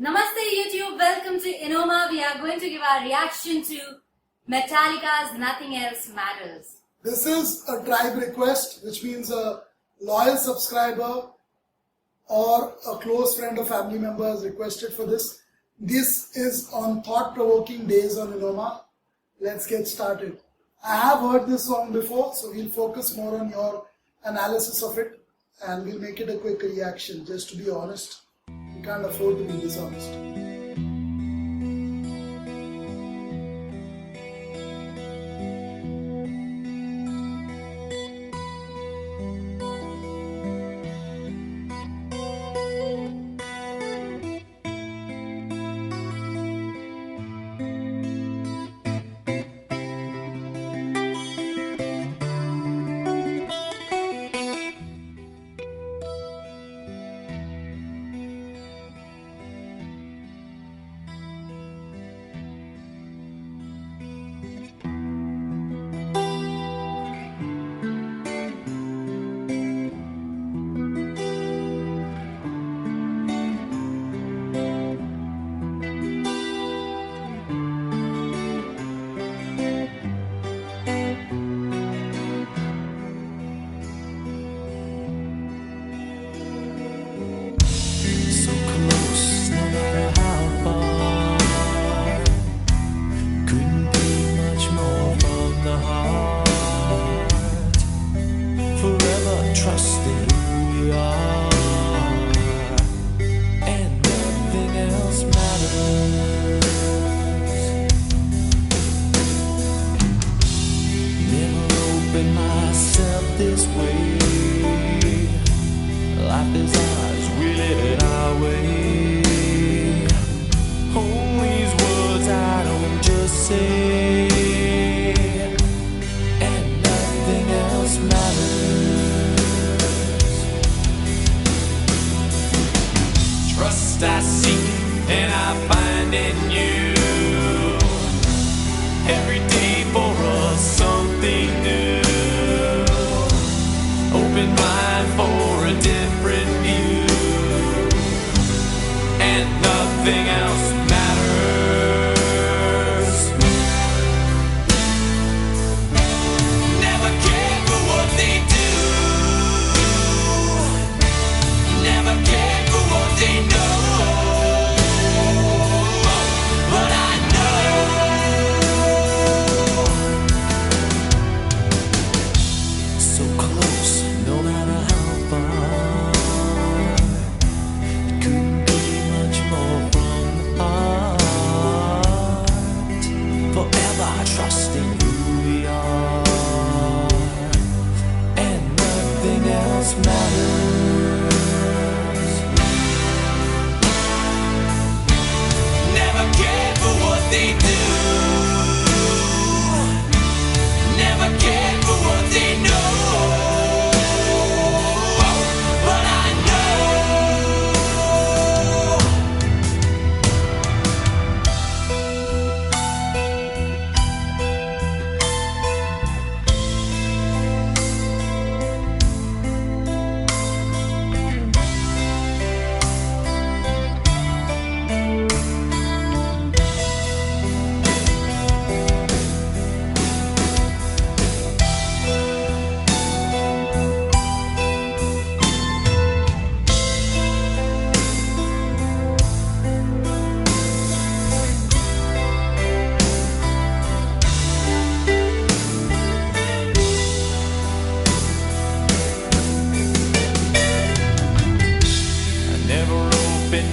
Namaste YouTube, welcome to Inoma. We are going to give our reaction to Metallica's Nothing Else Matters. This is a tribe request, which means a loyal subscriber or a close friend or family member has requested for this. This is on thought-provoking days on Inoma. Let's get started. I have heard this song before, so we'll focus more on your analysis of it and we'll make it a quick reaction. Just to be honest, we can't afford to be dishonest. Trusting who we are, and nothing else matters. Never opened myself this way. Life is ours, we live it our way. Hold these words I don't just say, and nothing else matters. Trust I seek and I find in you. Every day for us something new. Open mind for a different view, and nothing else matters. Never care for what they do. Never care for what they know. Trusting who we are, and nothing else matters. Never care for what they do. Never care for what they know. But I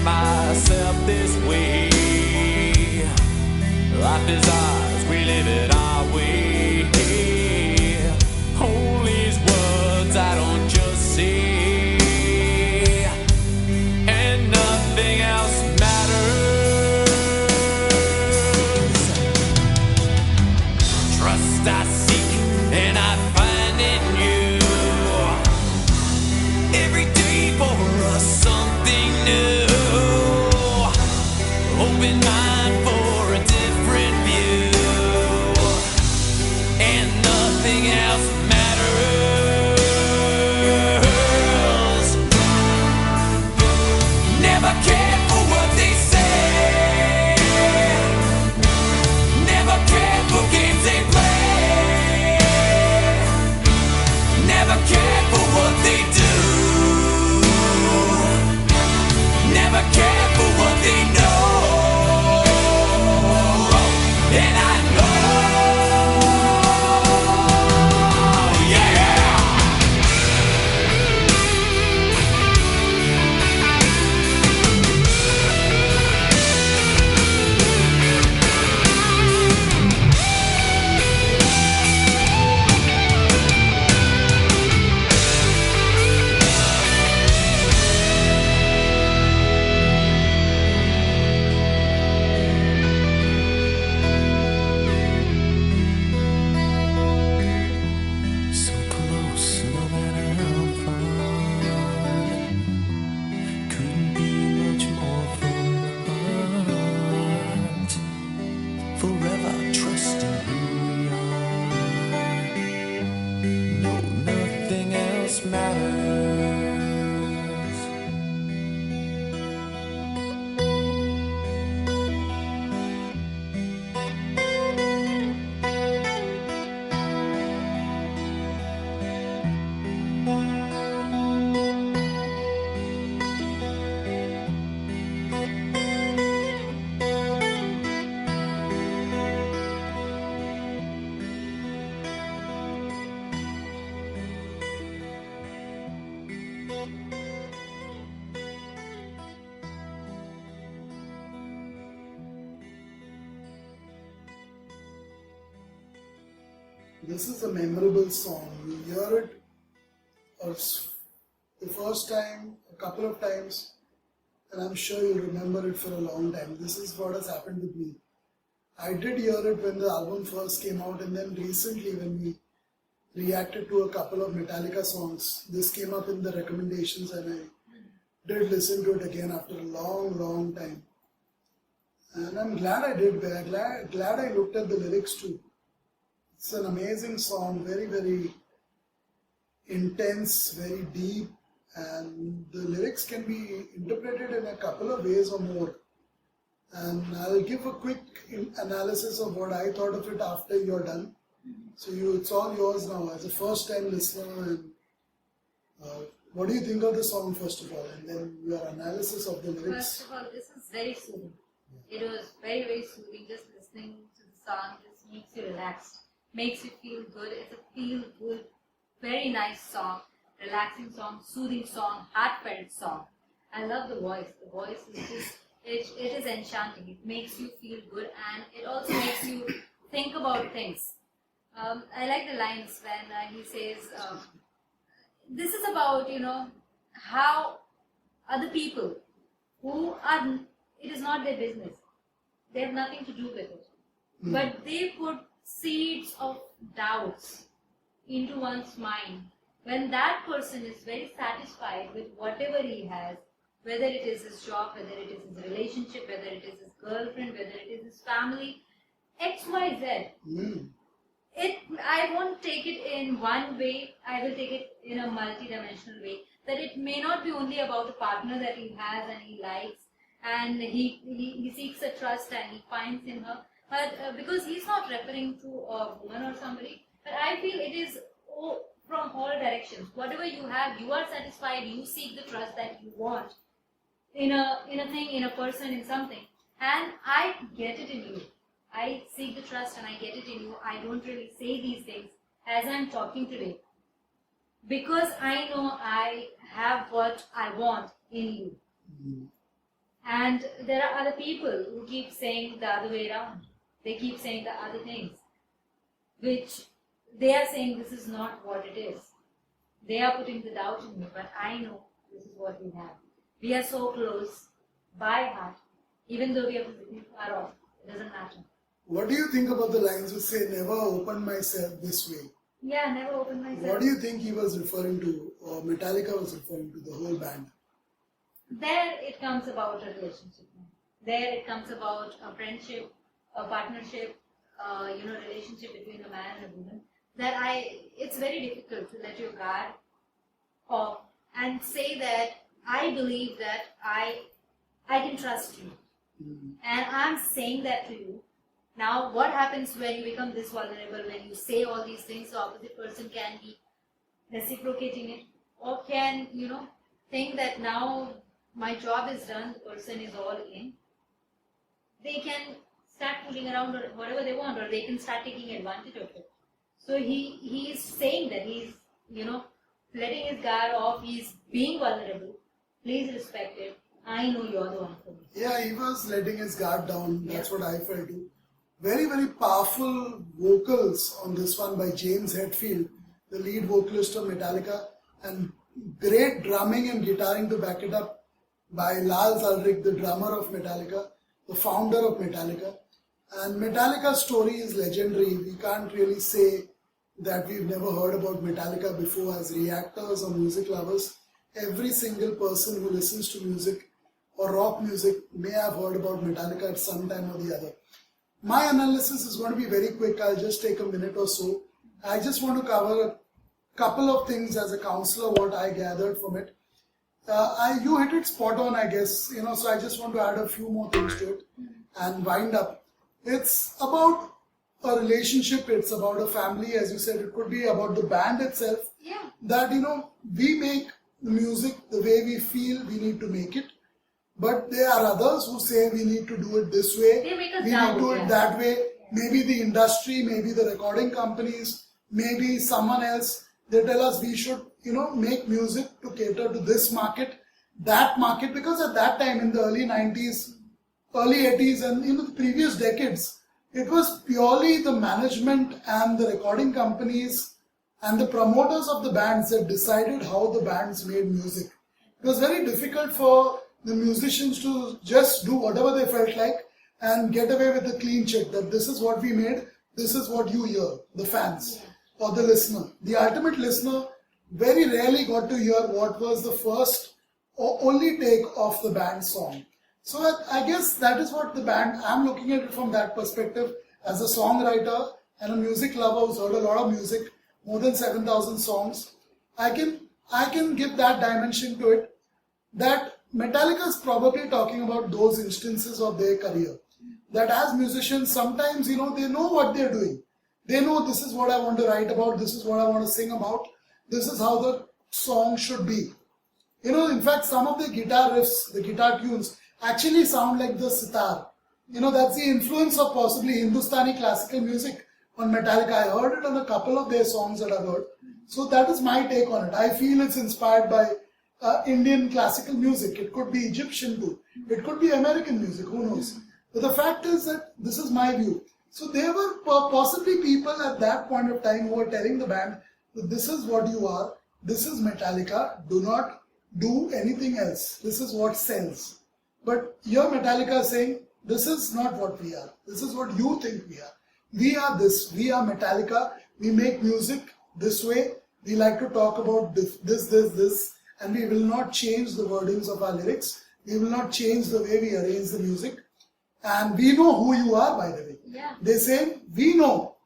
myself this way. Life is ours, we live it our way. Hold these words I don't just say, and nothing else matters. Trust I seek and I find in you. Every day for us something new. Open mind for a different view, and nothing else matters. Never cared for what they say. This is a memorable song. You hear it the first time, a couple of times, and I'm sure you remember it for a long time. This is what has happened with me. I did hear it when the album first came out, and then recently when we reacted to a couple of Metallica songs, this came up in the recommendations, and I did listen to it again after a long time. And I'm glad I did. Glad I looked at the lyrics too. It's an amazing song, very intense, very deep, and the lyrics can be interpreted in a couple of ways or more. And I'll give a quick analysis of what I thought of it after you're done. So it's all yours now as a first-time listener. And what do you think of the song first of all, and then your analysis of the lyrics? First of all, this is very soothing. It was very soothing. Just listening to the song just makes you relaxed, makes you feel good. It's a feel-good, very nice song, relaxing song, soothing song, heartfelt song. I love the voice. The voice is just, it is enchanting. It makes you feel good, and it also makes you think about things. I like the lines when he says, this is about, how other people who are, it is not their business. They have nothing to do with it. But they put seeds of doubts into one's mind. When that person is very satisfied with whatever he has, whether it is his job, whether it is his relationship, whether it is his girlfriend, whether it is his family, X, Y, Z. I won't take it in one way, I will take it in a multi-dimensional way. That it may not be only about a partner that he has and he likes, and he seeks a trust and he finds in her, but because he's not referring to a woman or somebody, but I feel it is from all directions. Whatever you have, you are satisfied, you seek the trust that you want in a thing, in a person, in something, and I get it in you. I seek the trust and I get it in you. I don't really say these things as I'm talking today, because I know I have what I want in you. And there are other people who keep saying the other way around. They keep saying the other things, which they are saying this is not what it is. They are putting the doubt in me, but I know this is what we have. We are so close by heart, even though we are physically far off. It doesn't matter. What do you think about the lines which say, never open myself this way? Yeah, never open myself. What do you think he was referring to, or Metallica was referring to, the whole band? There it comes about a relationship. There it comes about a friendship, a partnership, relationship between a man and a woman. It's very difficult to let your guard off and say that I believe that I can trust you. And I'm saying that to you. Now, what happens when you become this vulnerable, when you say all these things, the opposite person can be reciprocating it, or can, think that now my job is done, the person is all in. They can start fooling around or whatever they want, or they can start taking advantage of it. So he is saying that he's, letting his guard off, he's being vulnerable. Please respect it. I know you're the one for me. Yeah, he was letting his guard down. That's what I felt too. Very powerful vocals on this one by James Hetfield, the lead vocalist of Metallica, and great drumming and guitaring to back it up by Lars Ulrich, the drummer of Metallica, the founder of Metallica. And Metallica's story is legendary. We can't really say that we've never heard about Metallica before as reactors or music lovers. Every single person who listens to music or rock music may have heard about Metallica at some time or the other. My analysis is going to be very quick. I'll just take a minute or so. I just want to cover a couple of things as a counselor, what I gathered from it. You hit it spot on, I guess, so I just want to add a few more things to it and wind up. It's about a relationship, it's about a family, as you said, it could be about the band itself. Yeah. That, we make the music the way we feel we need to make it. But there are others who say we need to do it this way, they make us we down, need to do it that way. Maybe the industry, maybe the recording companies, maybe someone else, they tell us we should, make music to cater to this market, that market, because at that time in the early 90s, early 80s and the previous decades, It was purely the management and the recording companies and the promoters of the bands that decided how the bands made music. It was very difficult for the musicians to just do whatever they felt like and get away with a clean check that this is what we made, this is what you hear, the fans or the listener. The ultimate listener very rarely got to hear what was the first or only take of the band's song. So I guess that is what the band, I'm looking at it from that perspective as a songwriter and a music lover who's heard a lot of music, more than 7,000 songs. I can give that dimension to it, that Metallica is probably talking about those instances of their career. That as musicians, sometimes, they know what they're doing. They know this is what I want to write about, this is what I want to sing about, this is how the song should be. In fact, some of the guitar riffs, the guitar tunes, actually sound like the sitar. That's the influence of possibly Hindustani classical music on Metallica. I heard it on a couple of their songs that I've heard. So that is my take on it. I feel it's inspired by Indian classical music. It could be Egyptian too. It could be American music, who knows. But the fact is that this is my view. So there were possibly people at that point of time who were telling the band that this is what you are, this is Metallica, do not do anything else. This is what sells. But here Metallica is saying, this is not what we are. This is what you think we are. We are this. We are Metallica. We make music this way. We like to talk about this. And we will not change the wordings of our lyrics. We will not change the way we arrange the music. And we know who you are, by the way. Yeah. They say, we know.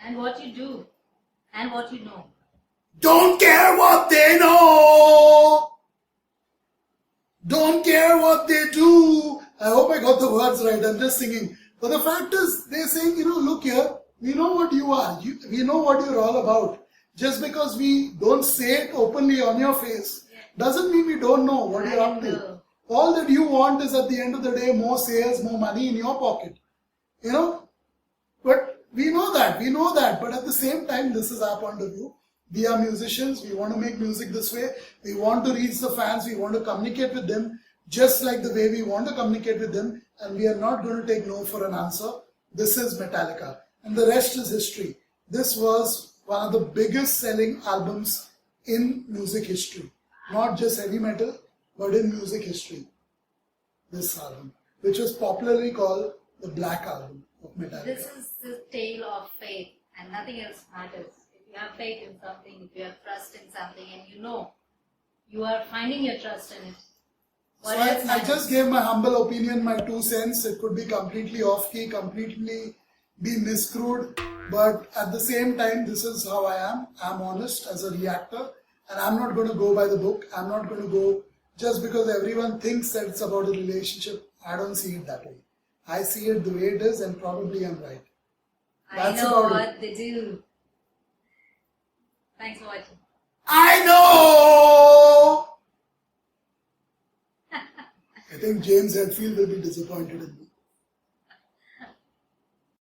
And what you do. And what you know. Don't care what they know. Don't care what they do. I hope I got the words right. I'm just singing. But the fact is, they're saying, look here, we know what you are. We know what you're all about. Just because we don't say it openly on your face, doesn't mean we don't know what you're up to. All that you want is at the end of the day, more sales, more money in your pocket. But we know that. But at the same time, this is our point of view. We are musicians. We want to make music this way. We want to reach the fans. We want to communicate with them just like the way we want to communicate with them. And we are not going to take no for an answer. This is Metallica. And the rest is history. This was one of the biggest selling albums in music history. Not just heavy metal, but in music history. This album, which was popularly called the Black Album of Metallica. This is the tale of faith and nothing else matters. If you have faith in something, if you have trust in something and you are finding your trust in it. So I just gave my humble opinion, my 2 cents. It could be completely off key, completely be miscrewed. But at the same time, this is how I am. I'm honest as a reactor. And I'm not going to go by the book. I'm not going to go just because everyone thinks that it's about a relationship. I don't see it that way. I see it the way it is, and probably I'm right. I know what they do. Thanks for watching. I know! I think James Hetfield will be disappointed in me.